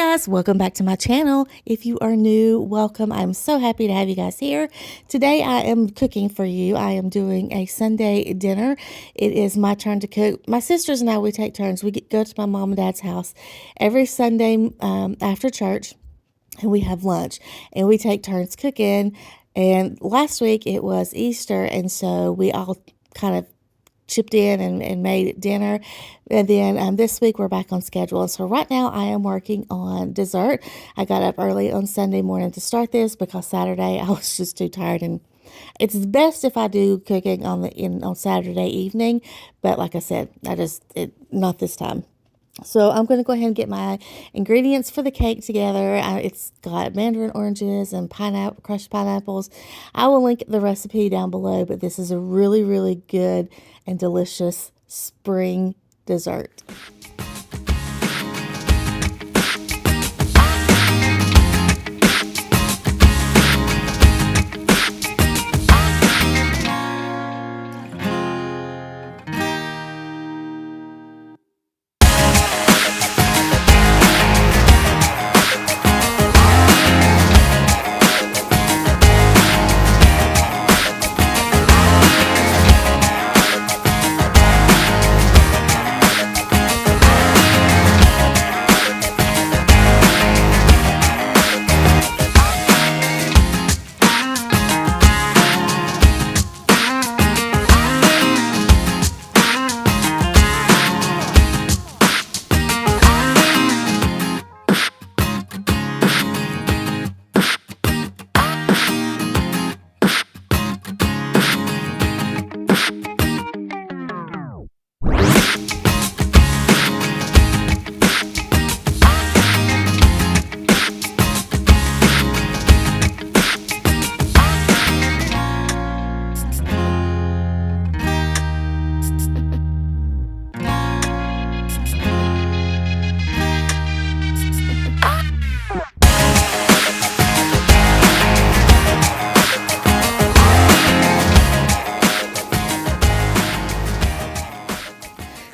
guys, welcome back to my channel. If you are new, welcome. I'm so happy to have you guys here. Today I am cooking for you. I am doing a Sunday dinner. It is my turn to cook. My sisters and I, we take turns. We go to my mom and dad's house every Sunday after church, and we have lunch, and we take turns cooking. And last week it was Easter, and so we all kind of chipped in and made dinner. And then this week we're back on schedule. And so right now I am working on dessert. I got up early on Sunday morning to start this because Saturday I was just too tired, and it's best if I do cooking on Saturday evening, but like I said, not this time. So I'm going to go ahead and get my ingredients for the cake together. It's got mandarin oranges and crushed pineapples. I will link the recipe down below, but this is a really, really good and delicious spring dessert.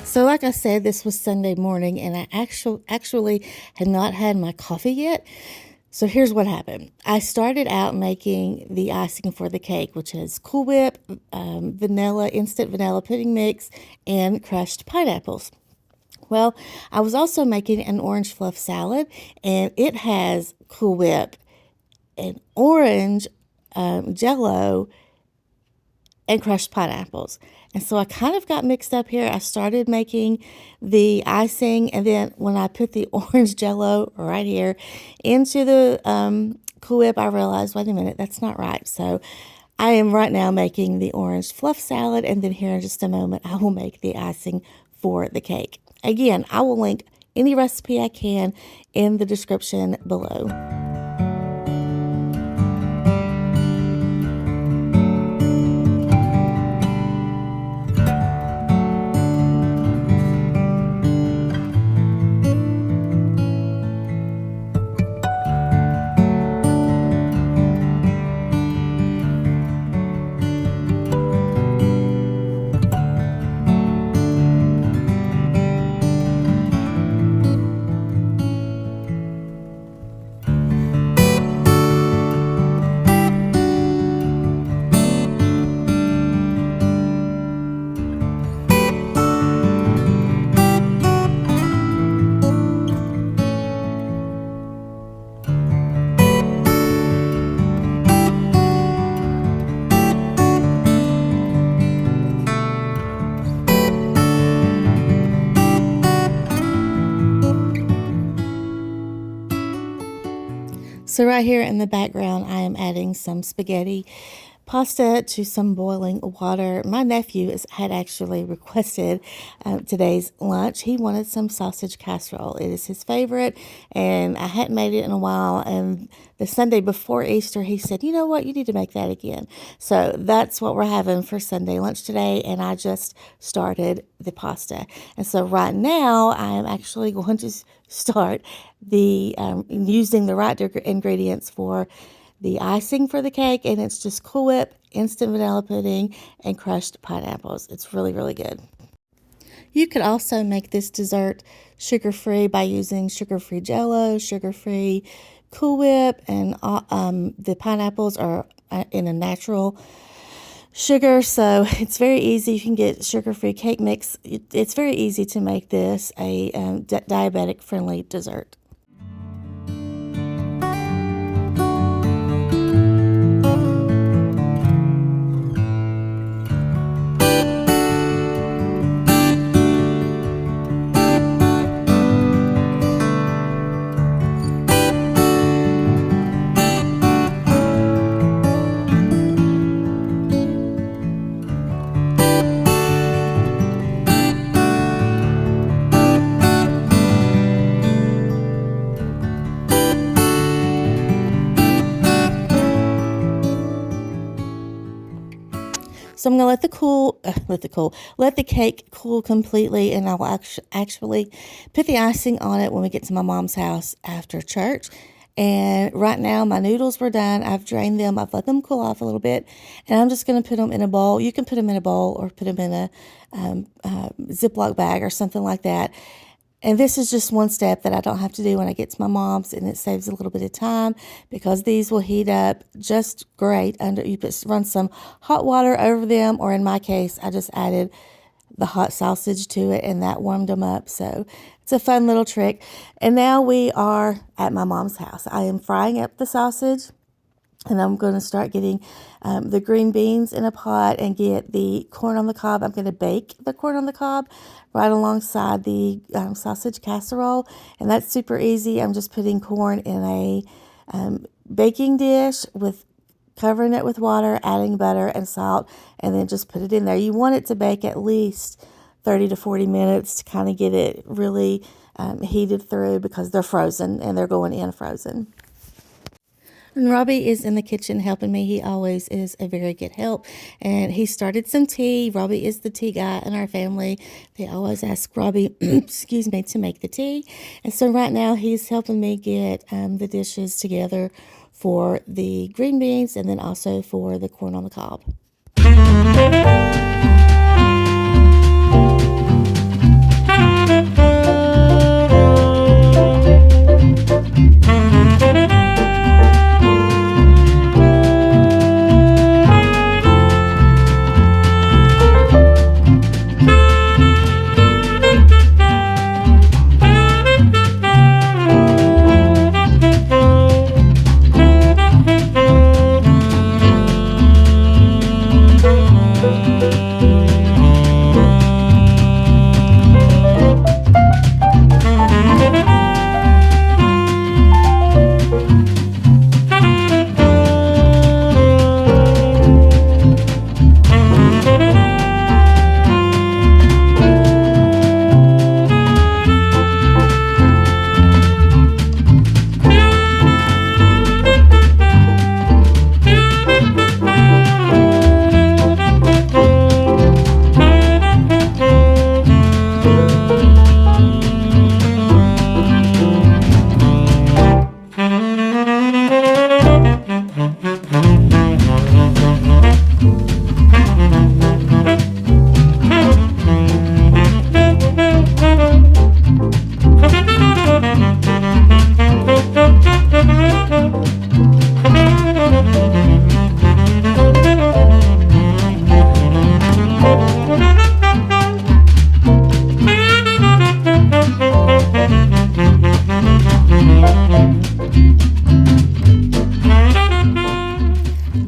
So like I said, this was Sunday morning, and I actually had not had my coffee yet. So here's what happened. I started out making the icing for the cake, which is Cool Whip, instant vanilla pudding mix, and crushed pineapples. Well, I was also making an orange fluff salad, and it has Cool Whip and orange Jell-O and crushed pineapples. And so I kind of got mixed up here. I started making the icing, and then when I put the orange Jell-O right here into the Cool Whip, I realized, wait a minute, that's not right. So I am right now making the orange fluff salad, and then here in just a moment, I will make the icing for the cake. Again, I will link any recipe I can in the description below. So right here in the background, I am adding some spaghetti pasta to some boiling water. My nephew had actually requested today's lunch. He wanted some sausage casserole. It is his favorite, and I hadn't made it in a while. And the Sunday before Easter, he said, you know what, you need to make that again. So that's what we're having for Sunday lunch today, and I just started the pasta. And so right now, I am actually going to start using the right ingredients for the icing for the cake, and it's just Cool Whip, instant vanilla pudding, and crushed pineapples. It's really, really good. You could also make this dessert sugar-free by using sugar-free Jell-O, sugar-free Cool Whip, and the pineapples are in a natural sugar, so it's very easy. You can get sugar-free cake mix. It's very easy to make this a diabetic-friendly dessert. So I'm gonna let the cake cool completely, and I'll actually put the icing on it when we get to my mom's house after church. And right now my noodles were done. I've drained them. I've let them cool off a little bit, and I'm just gonna put them in a bowl. You can put them in a bowl or put them in a Ziploc bag or something like that. And this is just one step that I don't have to do when I get to my mom's, and it saves a little bit of time because these will heat up just great. You run some hot water over them, or in my case, I just added the hot sausage to it, and that warmed them up. So it's a fun little trick. And now we are at my mom's house. I am frying up the sausage. And I'm going to start getting the green beans in a pot and get the corn on the cob. I'm going to bake the corn on the cob right alongside the sausage casserole. And that's super easy. I'm just putting corn in a baking dish with covering it with water, adding butter and salt, and then just put it in there. You want it to bake at least 30 to 40 minutes to kind of get it really heated through because they're frozen and they're going in frozen. And Robbie is in the kitchen helping me. He always is a very good help. And he started some tea. Robbie is the tea guy in our family. They always ask Robbie, excuse me, to make the tea. And so right now he's helping me get the dishes together for the green beans and then also for the corn on the cob.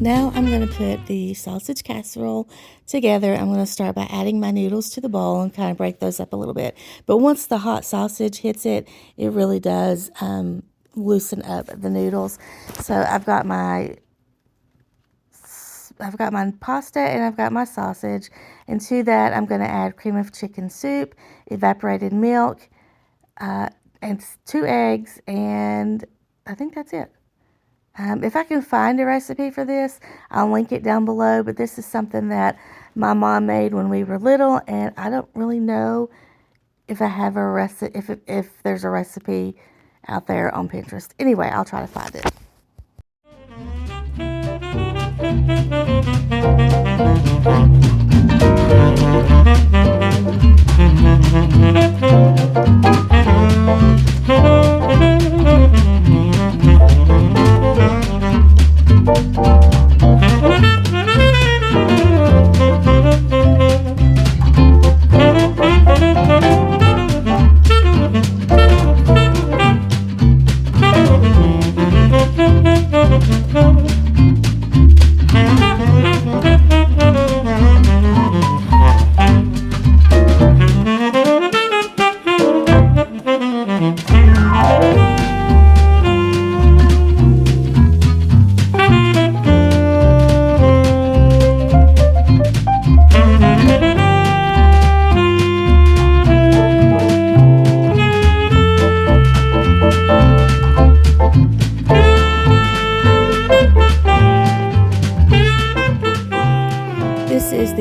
Now I'm going to put the sausage casserole together. I'm going to start by adding my noodles to the bowl and kind of break those up a little bit. But once the hot sausage hits it, it really does loosen up the noodles. So I've got my pasta and I've got my sausage. And to that, I'm going to add cream of chicken soup, evaporated milk, and 2 eggs, and I think that's it. If I can find a recipe for this, I'll link it down below, but this is something that my mom made when we were little, and I don't really know if I have a recipe, if there's a recipe out there on Pinterest. Anyway, I'll try to find it.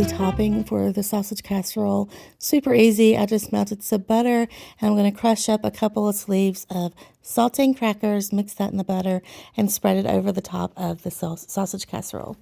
topping for the sausage casserole. Super easy. I just melted some butter and I'm going to crush up a couple of sleeves of saltine crackers, mix that in the butter, and spread it over the top of the sausage casserole.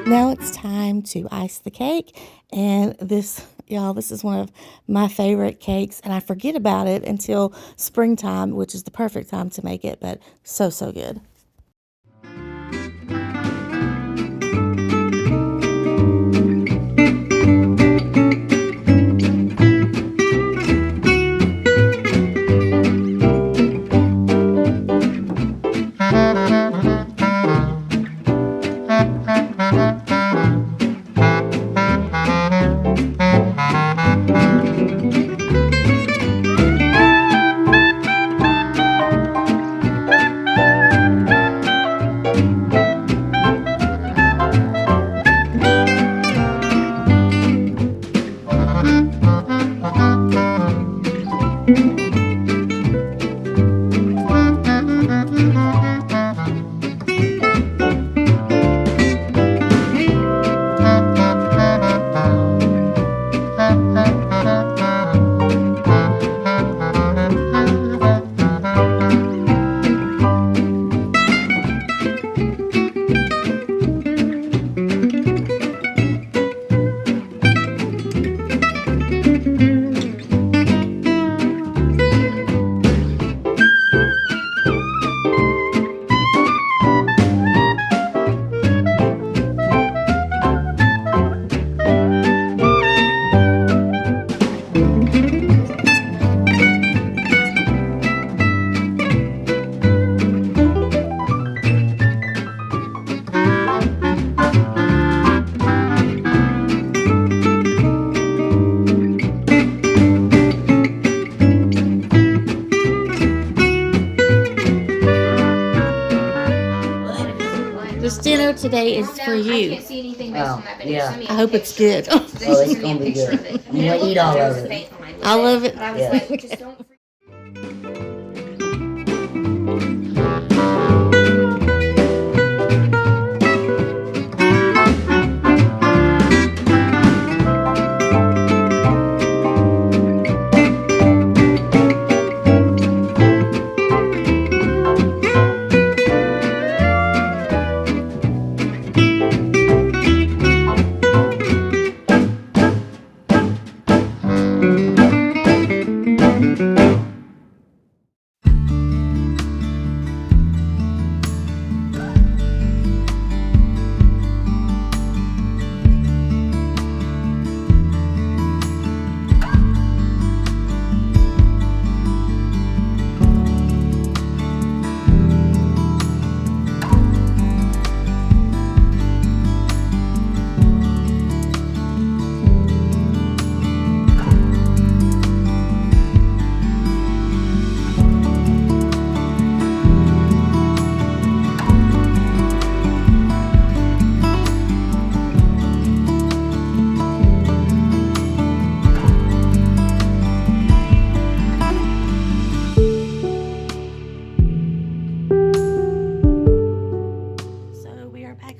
Now it's time to ice the cake, and this, y'all, this is one of my favorite cakes, and I forget about it until springtime, which is the perfect time to make it, but so, so good. This dinner today is for you. I can't see anything based on that video. Yeah. Send me I hope it's good. Oh, it's gonna be good. I'm gonna eat all of it. I love it. But I was Yeah. like, just don't.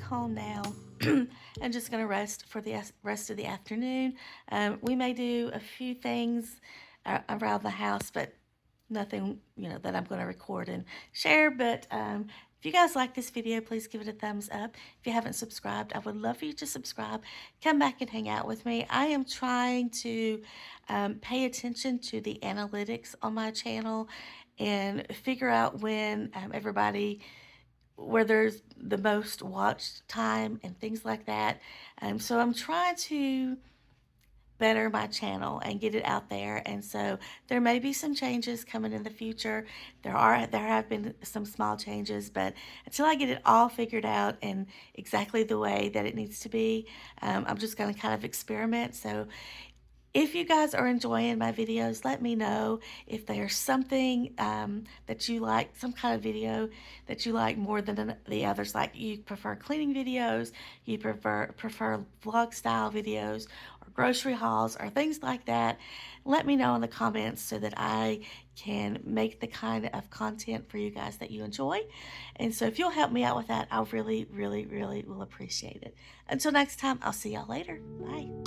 Home now. I'm just going to rest for the rest of the afternoon. We may do a few things around the house, but nothing, that I'm going to record and share. But If you guys like this video, please give it a thumbs up. If you haven't subscribed, I would love for you to subscribe. Come back and hang out with me. I am trying to pay attention to the analytics on my channel and figure out when where there's the most watch time and things like that. So I'm trying to better my channel and get it out there, and so there may be some changes coming in the future. There have been some small changes, but until I get it all figured out and exactly the way that it needs to be, I'm just going to kind of experiment. So if you guys are enjoying my videos, let me know if there's something that you like, some kind of video that you like more than the others. Like you prefer cleaning videos, you prefer vlog style videos, or grocery hauls, or things like that. Let me know in the comments so that I can make the kind of content for you guys that you enjoy. And so if you'll help me out with that, I really, really, really will appreciate it. Until next time, I'll see y'all later. Bye.